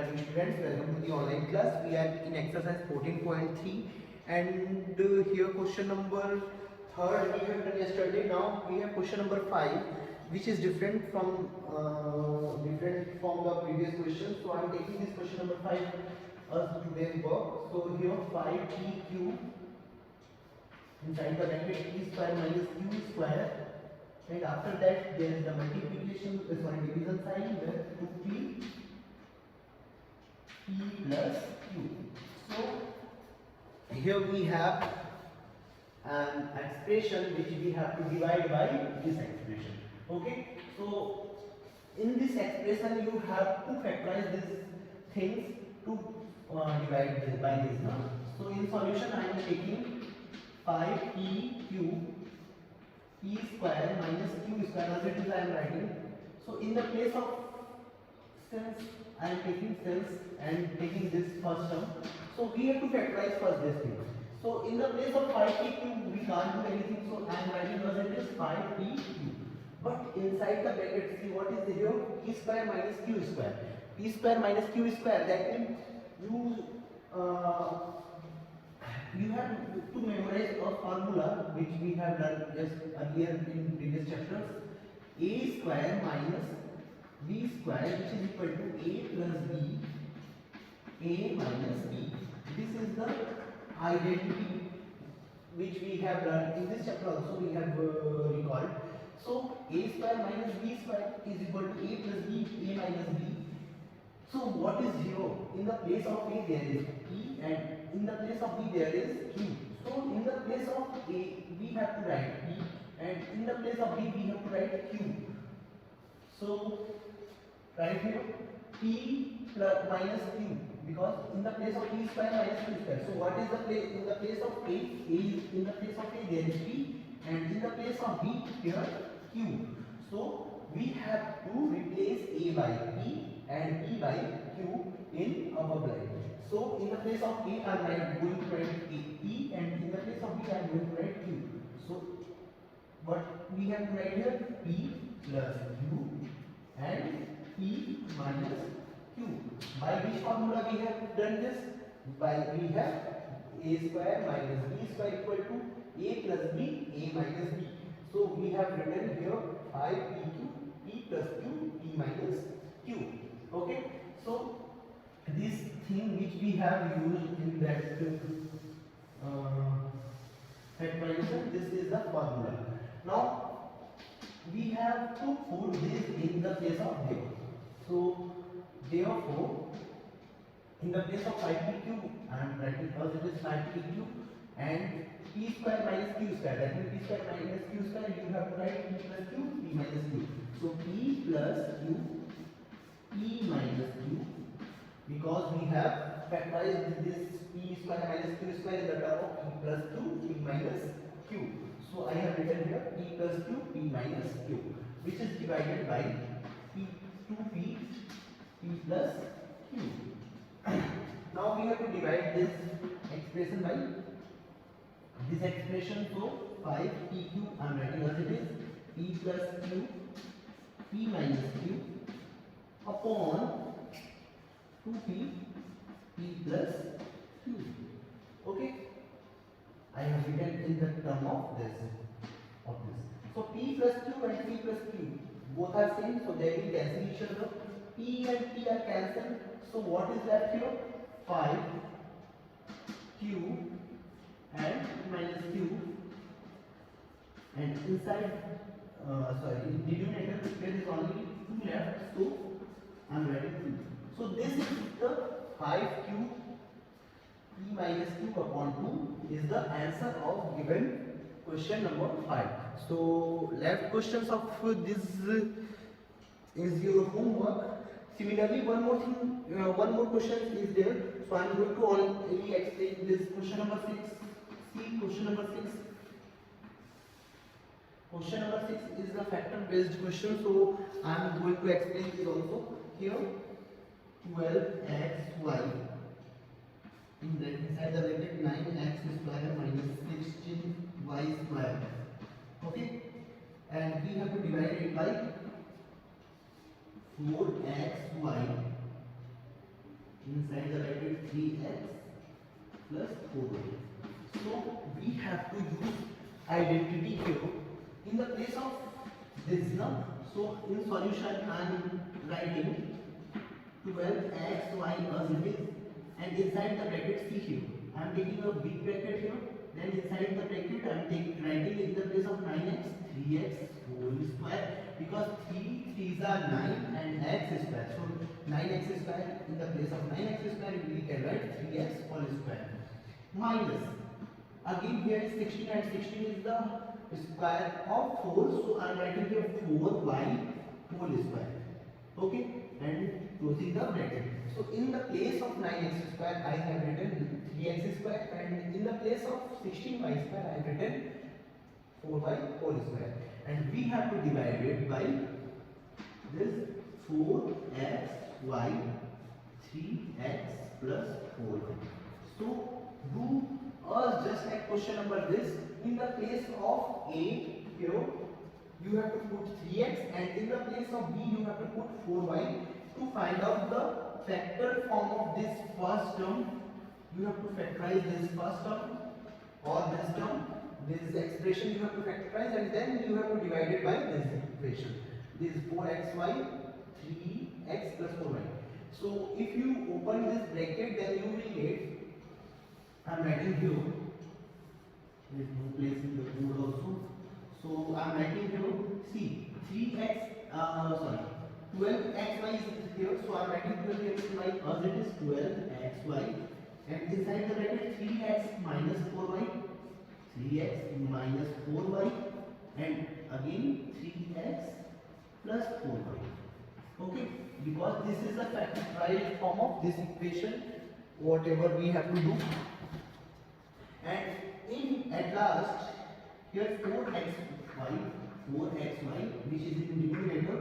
Hello students, welcome to the online class. We are in exercise 14.3 and here question number 3rd we have done yesterday. Now we have question number 5 which is different from the previous question. So I am taking this question number 5 as today's work. So here 5pq inside the bracket p square minus q square, and after that there is the multiplication division sign where 2p plus q. So here we have an expression which we have to divide by this expression. Okay, so in this expression you have to factorize these things to divide this by this. No? So in solution I am taking 5pq p square minus q square as it is I am writing. So in the place of since I am taking since and taking this first term, so we have to factorize first this thing. So in the place of 5pq we can't do anything, so I am writing as it is 5pq. But inside the bracket, see what is here? P square minus q square. P square minus q square, that means you have to memorize a formula which we have done just earlier in previous chapters. A square minus b square, which is equal to a plus b, a minus b. This is the identity which we have done in this chapter also we have recalled. So a square minus b square is equal to a plus b, a minus b. So what is here? In the place of a there is p and in the place of b there is q. So in the place of a we have to write p and in the place of b we have to write q. So right here p plus minus q, because in the place of p square minus q square. So what is the place in the place of a is in the place of a there is p and in the place of b here q. So we have to replace a by p and p by q in our line. So in the place of a I am going to write p and in the place of b I am going to write q. So what we have to write here p plus q and p minus q. By which formula we have done this? By we have a square minus b square equal to a plus b, a minus b. So we have written here 5pq, p plus q, p minus q. Okay, so this thing which we have used in that factorization, this is the formula. Now we have to put this in the place of there. So therefore in the place of 5pq I am writing first it is 5pq and p square minus q square, that means p square minus q square you have to write p plus q, p minus q. So p plus q, p minus q, because we have factorized this p square minus q square in the term of p plus q, p minus q. So I have written here p plus q, p minus q, which is divided by p 2p, p plus q. Now we have to divide this expression by this expression. So 5pq I am writing as it is p plus q, p minus q upon 2p, p plus q. Okay, I have written in the term of this. So p plus q and p plus q both are same, so they will cancel each other. P and p are cancelled. So what is left here? 5 q and p minus q, and inside in denominator there is only 2 left, so I am writing 2. So this is the 5q p minus q upon 2 is the answer of given question number 5. So left questions of this is your homework. Similarly, one more question is there. So I am going to only explain this question number 6. See question number 6. Question number 6 is the factor based question. So I am going to explain this also. Here 12xy inside the bracket 9x square minus 16y square. Okay, and we have to divide it by 4xy inside the bracket 3x plus 4y. So we have to use identity here in the place of this now. So in solution I am writing 12x y as it is, and inside the bracket see here I am taking a big bracket here, then inside the bracket I am writing in the place of 9x 3x whole square, because 3 3s are 9 and x square, so 9x square, in the place of 9x square we can write 3x whole square, minus again here is 16 and 16 is the square of 4, so I am writing here 4y whole square. Okay, and closing the bracket. So in the place of 9x square I have written 3x square, and in the place of 16y square I have written 4y whole square, and we have to divide it by this 4xy 3x plus 4y. So do us just like question number this, in the place of a here you have to put 3x, and in the place of b you have to put 4y. To find out the factor form of this first term, you have to factorize this first term or this term, this expression you have to factorize, and then you have to divide it by this equation. This is 4xy 3x plus 4y. So if you open this bracket, then you will get, I am writing here, there is no place in the code also. So I am writing here, see 12xy is here, so I am writing 12xy as it is 12xy, and inside the bracket 3x minus 4y, 3x minus 4y, and again 3x plus 4y. Okay, because this is the factorial form of this equation, whatever we have to do. And in at last here 4xy which is in denominator,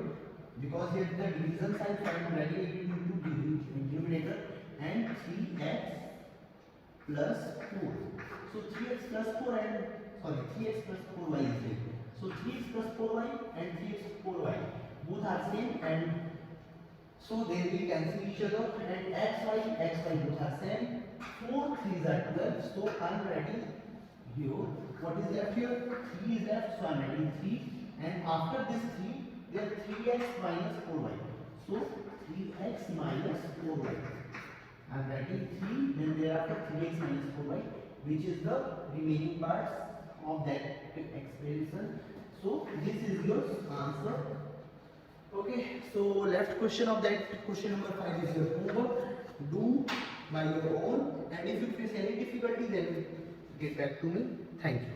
because here the division sign, so I am writing it into denominator, and 3x plus 4. So 3x plus 4 and 3x plus 4y is there. So 3x plus 4y and 3x 4y both are same, and so they will cancel each other, and xy both are same. 4 3s are 12, so I am writing here what is left here, 3 is left, so I am writing 3, and after this 3 there is 3x minus 4y, so 3x minus 4y. I am writing 3, then thereafter 3x minus 4y, which is the remaining parts of that expression. So this is your answer. Okay, so last question of that, question number 5 is your homework. Do by your own, and if you face any difficulty then get back to me. Thank you.